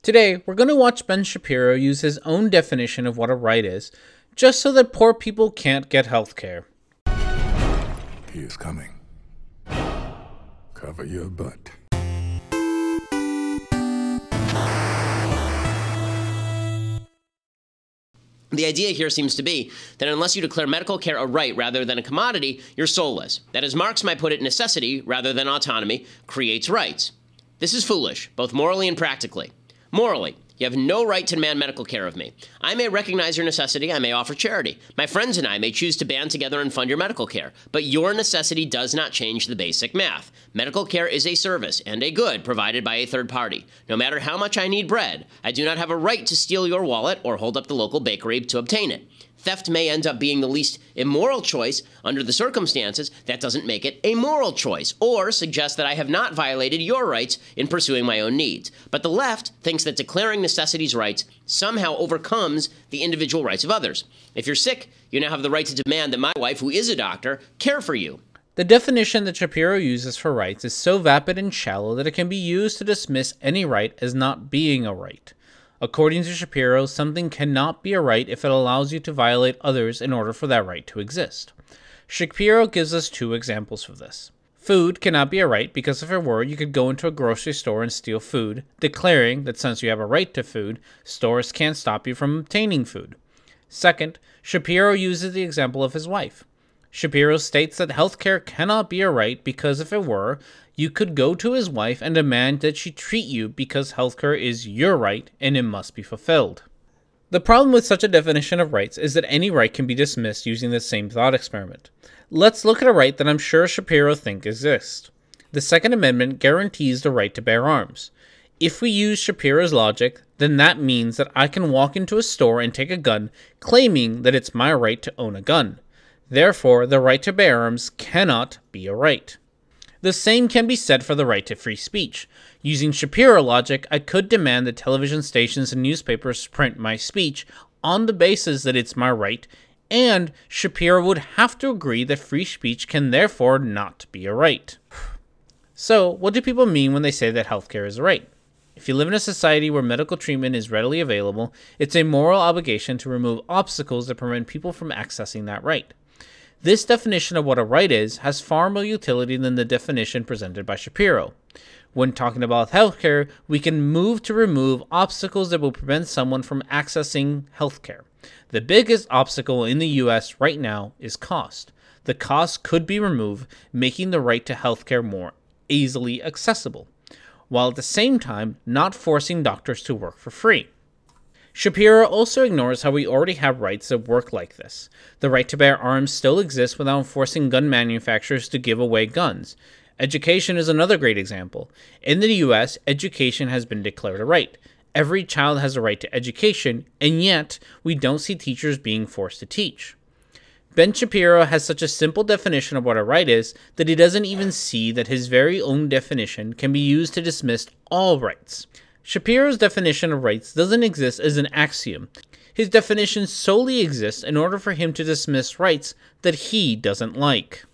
Today, we're going to watch Ben Shapiro use his own definition of what a right is, just so that poor people can't get health care. He is coming. Cover your butt. The idea here seems to be that unless you declare medical care a right rather than a commodity, you're soulless. That, as Marx might put it, necessity, rather than autonomy, creates rights. This is foolish, both morally and practically. Morally, you have no right to demand medical care of me. I may recognize your necessity, I may offer charity. My friends and I may choose to band together and fund your medical care. But your necessity does not change the basic math. Medical care is a service and a good provided by a third party. No matter how much I need bread, I do not have a right to steal your wallet or hold up the local bakery to obtain it. Theft may end up being the least immoral choice under the circumstances. That doesn't make it a moral choice or suggest that I have not violated your rights in pursuing my own needs. But the left thinks that declaring necessities rights somehow overcomes the individual rights of others. If you're sick, you now have the right to demand that my wife, who is a doctor, care for you. The definition that Shapiro uses for rights is so vapid and shallow that it can be used to dismiss any right as not being a right. According to Shapiro, something cannot be a right if it allows you to violate others in order for that right to exist. Shapiro gives us two examples for this. Food cannot be a right because if it were, you could go into a grocery store and steal food, declaring that since you have a right to food, stores can't stop you from obtaining food. Second, Shapiro uses the example of his wife. Shapiro states that healthcare cannot be a right because if it were, you could go to his wife and demand that she treat you because healthcare is your right and it must be fulfilled. The problem with such a definition of rights is that any right can be dismissed using the same thought experiment. Let's look at a right that I'm sure Shapiro thinks exists. The Second Amendment guarantees the right to bear arms. If we use Shapiro's logic, then that means that I can walk into a store and take a gun, claiming that it's my right to own a gun. Therefore, the right to bear arms cannot be a right. The same can be said for the right to free speech. Using Shapiro logic, I could demand that television stations and newspapers print my speech on the basis that it's my right, and Shapiro would have to agree that free speech can therefore not be a right. So, what do people mean when they say that healthcare is a right? If you live in a society where medical treatment is readily available, it's a moral obligation to remove obstacles that prevent people from accessing that right. This definition of what a right is has far more utility than the definition presented by Shapiro. When talking about healthcare, we can move to remove obstacles that will prevent someone from accessing healthcare. The biggest obstacle in the US right now is cost. The cost could be removed, making the right to healthcare more easily accessible, while at the same time not forcing doctors to work for free. Shapiro also ignores how we already have rights that work like this. The right to bear arms still exists without forcing gun manufacturers to give away guns. Education is another great example. In the US, education has been declared a right. Every child has a right to education, and yet we don't see teachers being forced to teach. Ben Shapiro has such a simple definition of what a right is that he doesn't even see that his very own definition can be used to dismiss all rights. Shapiro's definition of rights doesn't exist as an axiom. His definition solely exists in order for him to dismiss rights that he doesn't like.